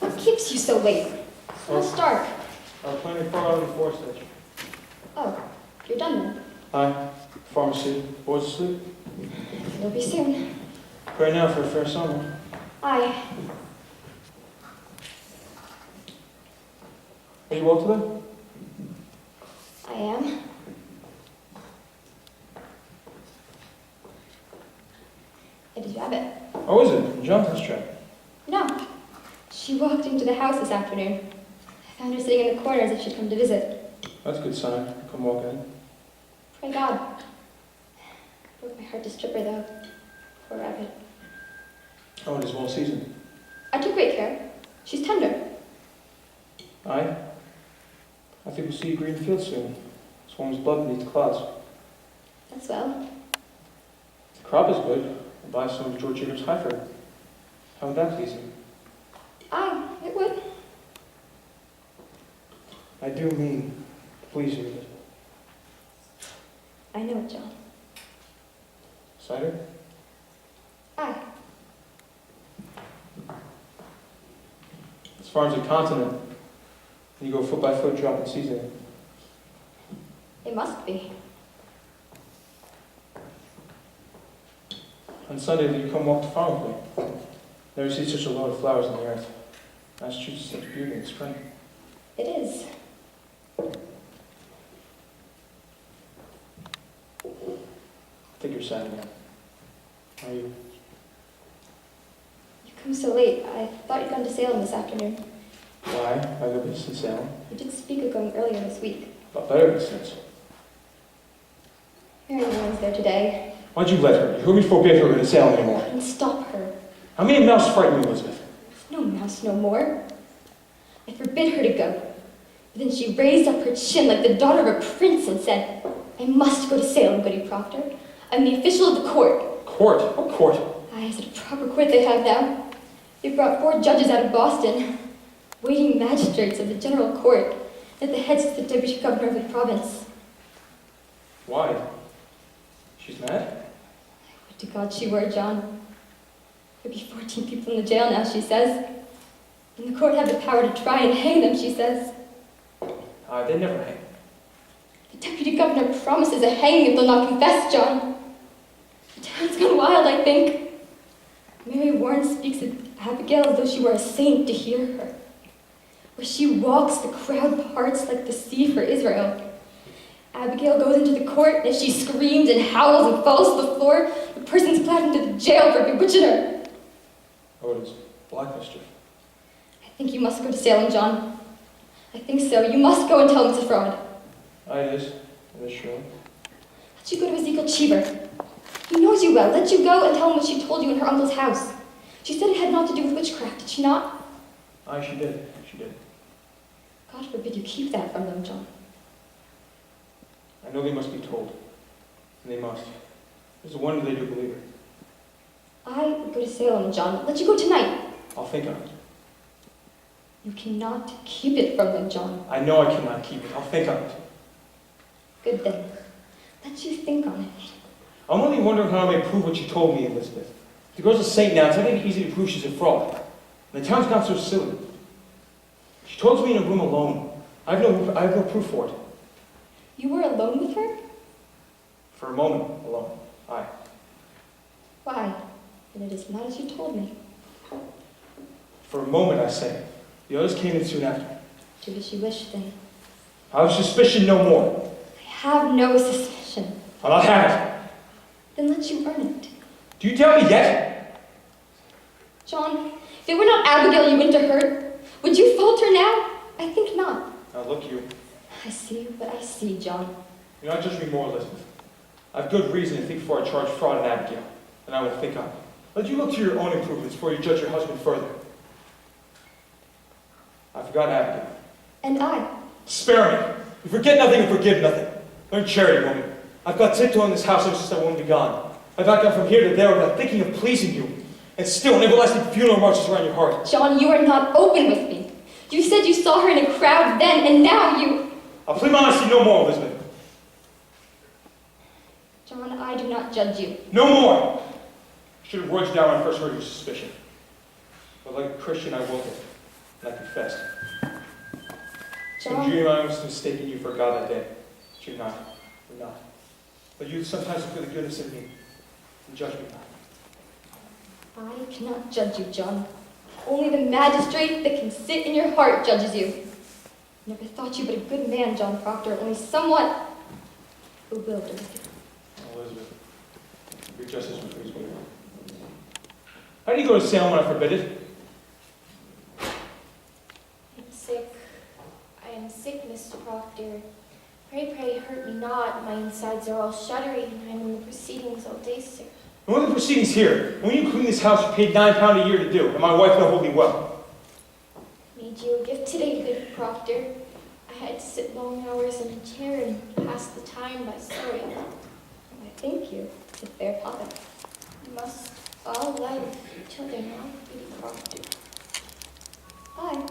What keeps you so late? It's almost dark. I'm planning far out of the forest edge. Oh, you're done then. Hi, pharmacy. Boys asleep? You'll be soon. Right now for a fair summer. Aye. Are you well today? I am. It is Rabbit. Oh, is it? Jonathan's trap. No. She walked into the house this afternoon. I found her sitting in the corner as if she'd come to visit. That's a good sign. Come walk in. Pray God. Broke my heart to strip her, though. Poor Rabbit. Oh, it is well seasoned. I took great care. She's tender. Aye. I think we'll see a green field soon. This woman's blood beneath the clouds. That's well. The crop is good. I'll buy some of George Jacob's heifer. How would that please you? Aye, it would. I do mean to please you with it. I know it, John. Cider? Aye. This farm's a continent. You go foot by foot, dropping seasoning. It must be. On Sunday, do you come walk the farm with me? Never see such a load of flowers on the earth. Massachusetts is such beauty in spring. It is. I think you're sad again. Are you? You come so late. I thought you'd gone to Salem this afternoon. Why? I go business in Salem. You did speak of going earlier this week. But better business. Mary Warren's there today. Why'd you let her? You heard me forbid her in Salem anymore. And stop her. How many mouse frighten you, Elizabeth? No mouse no more. I forbid her to go. But then she raised up her chin like the daughter of a prince and said, I must go to Salem, Goody Proctor. I'm the official of the court. Court? What court? Aye, is it a proper court they have now? They brought 4 judges out of Boston, waiting magistrates of the general court, at the heads of the deputy governor of the province. Why? She's mad? Would to God she were, John. There'd be 14 people in the jail now, she says. And the court have the power to try and hang them, she says. They never hang. The deputy governor promises a hanging if they'll not confess, John. The town's gone wild, I think. Mary Warren speaks of Abigail as though she were a saint to hear her. Where she walks, the crowd parts like the sea for Israel. Abigail goes into the court, and as she screams and howls and falls to the floor, the person's plowed into the jail for bewitching her. Oh, it is black mischief. I think you must go to Salem, John. I think so. You must go and tell him it's a fraud. Aye, it is. It is true. Let you go to Ezekiel Cheever. He knows you well. Let you go and tell him what she told you in her uncle's house. She said it had naught to do with witchcraft, did she not? Aye, she did. She did. God forbid you keep that from them, John. I know they must be told. And they must. It's a wonder they do believe her. I would go to Salem, John. Let you go tonight. I'll think on it. You cannot keep it from them, John. I know I cannot keep it. I'll think on it. Good then. Let you think on it. I'm only wondering how I may prove what you told me, Elizabeth. The girl's a saint now. It's not going to be easy to prove she's a fraud. And the town's gone so silly. She told me in a room alone. I have no proof for it. You were alone with her? For a moment alone. Aye. Why? And it is not as you told me. For a moment, I say. The others came in soon after. Do as you wish, then. I have suspicion no more. I have no suspicion. I'll not have it. Then let you earn it. Do you tell me yet? John, if it were not Abigail you went to hurt, would you falter now? I think not. Now look you. I see what I see, John. You're not judging me more, Elizabeth. I have good reason to think before I charge fraud in Abigail. And I will think on it. Let you look to your own improvements before you judge your husband further. I forgot Abigail. And I. Spare me. You forget nothing and forgive nothing. Learn charity, woman. I've got tiptoe in this house ever since that woman be gone. I've not gone from here to there without thinking of pleasing you. And still an everlasting funeral marches around your heart. John, you are not open with me. You said you saw her in a crowd then, and now you... I'll plead my honesty no more, Elizabeth. John, I do not judge you. No more! I should have wrote you down when I first heard your suspicion. But like a Christian, I will it. and I confessed. So John, dream I was mistaking you for God that day. But you're not. You're not. But you sometimes look at the goodness in me and judge me. I cannot judge you, John. Only the magistrate that can sit in your heart judges you. Never thought you but a good man, John Proctor, only somewhat bewildered. Elizabeth, your justice was reasonable. How do you go to Salem when I forbid it? I'm sick. I am sick, Mr. Proctor. Pray, pray, hurt me not. My insides are all shuddery, and I am in the proceedings all day, sir. And what are the proceedings here? When you clean this house, you paid £9 a year to do, and my wife don't hold me well. Made you a gift today, good Proctor. I had to sit long hours in a chair and pass the time by sewing. I thank you. It's a fair profit. We must all love each other now, good Proctor. Aye,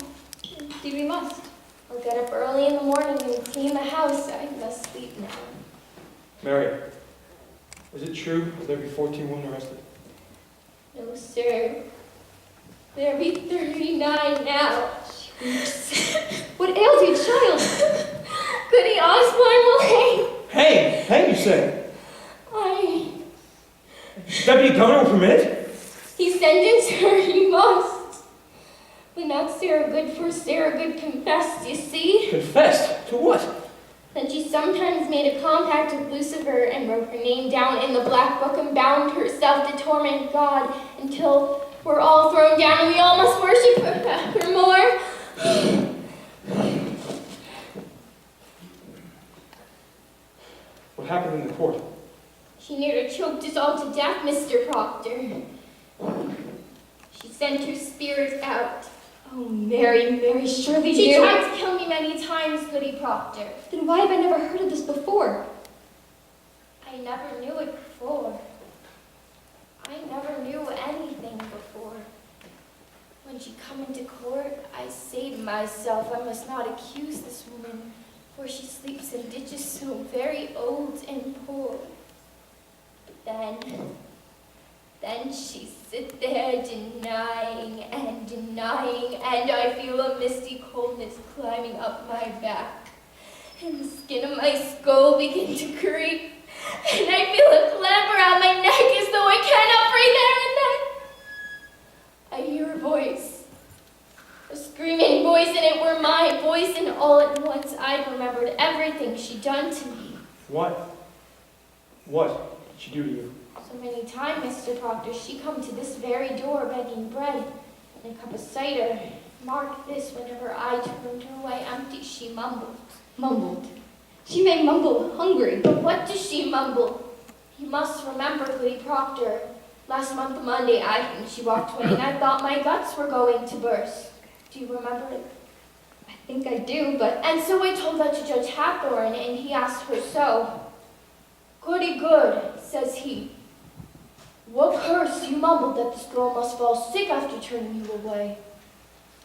indeed we must. I'll get up early in the morning and clean the house. I must sleep now. Mary, is it true that there be 14 women arrested? No, sir. There be 39 now. What ails you, child? Goody Osborne will hang. Hang! Hang, you say? I... Deputy Governor will permit it? He sentenced her, he must. But not Sarah Good, for Sarah Good confessed, you see? Confessed? To what? That she sometimes made a compact with Lucifer and wrote her name down in the black book and bound herself to torment God until we're all thrown down and we all must worship her more. What happened in the court? She nearly choked us all to death, Mr. Proctor. She sent her spirit out. Oh, Mary, Mary, surely She you... tried to kill me many times, Goody Proctor. Then why have I never heard of this before? I never knew it before. I never knew anything before. When she come into court, I say to myself, I must not accuse this woman, for she sleeps in ditches so very old and poor. But then she sit there denying, and I feel a misty coldness climbing up my back, and the skin of my skull begin to creep, and I feel a clamp around my neck as though I cannot breathe there and then. I hear a voice, a screaming voice, and it were my voice, and all at once I remembered everything she done to me. What? What did she do to you? So many times, Mr. Proctor, she come to this very door begging bread and a cup of cider. Mark this, whenever I turned her away empty, she mumbled. Mumbled. She may mumble hungry. But what does she mumble? You must remember, Goody Proctor. Last month, Monday, I think she walked away, and I thought my guts were going to burst. Do you remember it? I think I do, but... And so I told that to Judge Hathorne, and he asked her so. Goody good, says he. What curse you mumbled that this girl must fall sick after turning you away?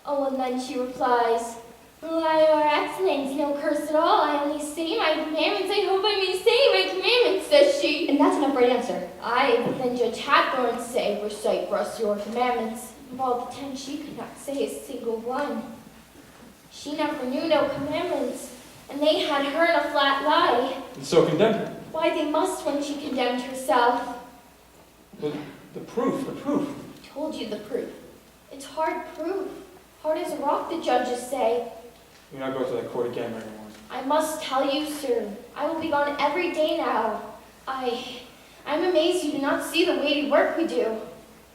Oh, and then she replies, Why, Your Excellence, no curse at all. I only say my commandments. I hope I may say my commandments, says she. And that's an upright answer. Aye, but then Judge Hathorne say, Recite for us your commandments. Of all the 10, she could not say a single one. She never knew no commandments, and they had her in a flat lie. And so condemned her. Why, they must when she condemned herself. The proof. Told you the proof. It's hard proof. Hard as a rock, the judges say. You're not going to that court again, Mary Warren. I must tell you, sir, I will be gone every day now. I'm amazed you do not see the weighty work we do.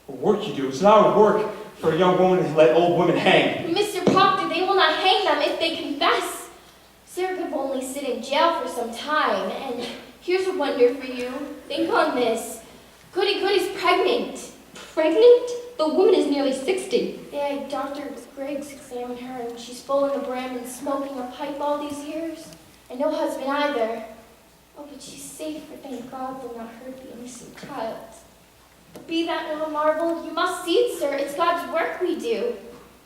What work you do? It's not work for a young woman to let old women hang. Mr. Proctor, they will not hang them if they confess. Sarah could only sit in jail for some time, and here's a wonder for you. Think on this. Goody Goody's pregnant. Pregnant? The woman is nearly 60. Yeah, Dr. Griggs examined her, and she's full in a bram and smoking a pipe all these years. And no husband either. Oh, but she's safe, for thank God will not hurt the innocent child. Be that no marvel, you must see it, sir. It's God's work we do.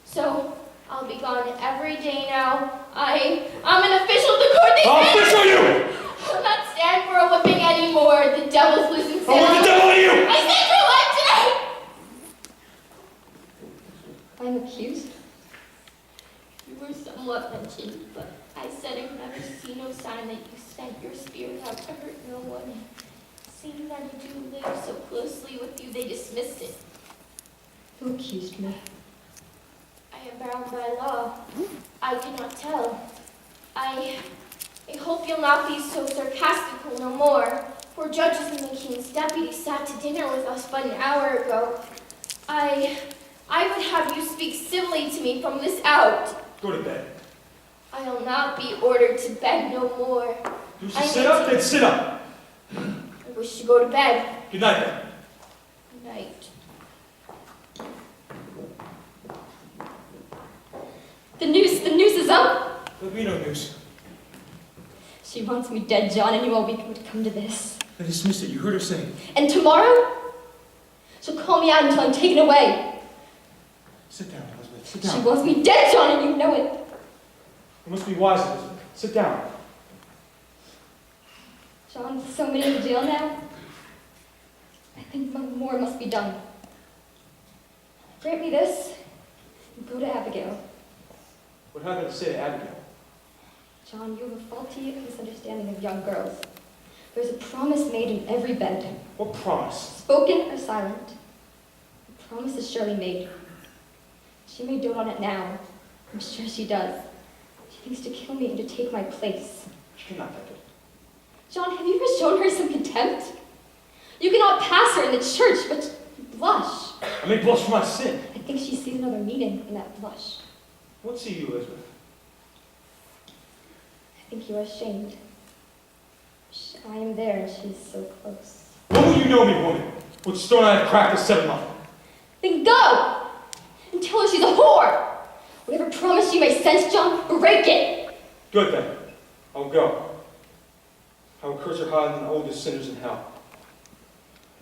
So, I'll be gone every day now. I'm an official of the court. I'll official you! I'll not stand for a whipping anymore. The devil's loose and Oh, what the devil are you? I stand for life today! I'm accused? were somewhat mentioned, but I said I've never seen no sign that you spent your spirit out to hurt no one. Seeing that I do live so closely with you, they dismissed it. Who accused me? I am bound by law. I cannot tell. I hope you'll not be so sarcastical no more, for judges and the king's deputies sat to dinner with us but an hour ago. I would have you speak civilly to me from this out. Go to bed. I'll not be ordered to bed no more. You should sit up, then sit up. I wish to go to bed. Good night, then. Good night. The noose is up. There'll be no news. She wants me dead, John, and you all week would come to this. I dismissed it. You heard her say. And tomorrow, she'll call me out until I'm taken away. Sit down, Elizabeth. Sit She down. wants me dead, John, and you know it. You must be wise, Elizabeth. Sit down. John's so many in jail now. I think more must be done. Grant me this, and go to Abigail. What have I to say to Abigail? John, you have a faulty misunderstanding of young girls. There's a promise made in every bed. What promise? Spoken or silent. The promise is surely made. She may dote on it now. I'm sure she does. She thinks to kill me and to take my place. She cannot think it. John, have you ever shown her some contempt? You cannot pass her in the church, but you blush. I may blush for my sin. I think she sees another meaning in that blush. What see you, Elizabeth? I think you are ashamed. I am there and she is so close. When will you know me, woman? With stone I have cracked a 7 month. Then go! And tell her she's a whore! Whatever promise you may sense, John, break it! Good then. I will go. I will curse her higher than the oldest sinners in hell.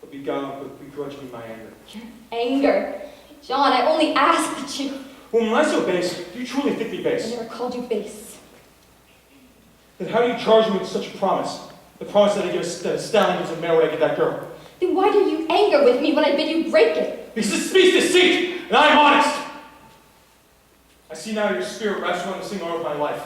But begrudge me my anger. Your anger. John, I only ask that you... Woman, am I so base? Do you truly think me I base? never called you base. Then how do you charge me with such a promise? The promise that I give a stallion gives a mare egg at that girl. Then why do you anger with me when I bid you break it? Because it speaks deceit, and I am honest. I see now your spirit rests on the single earth of my life.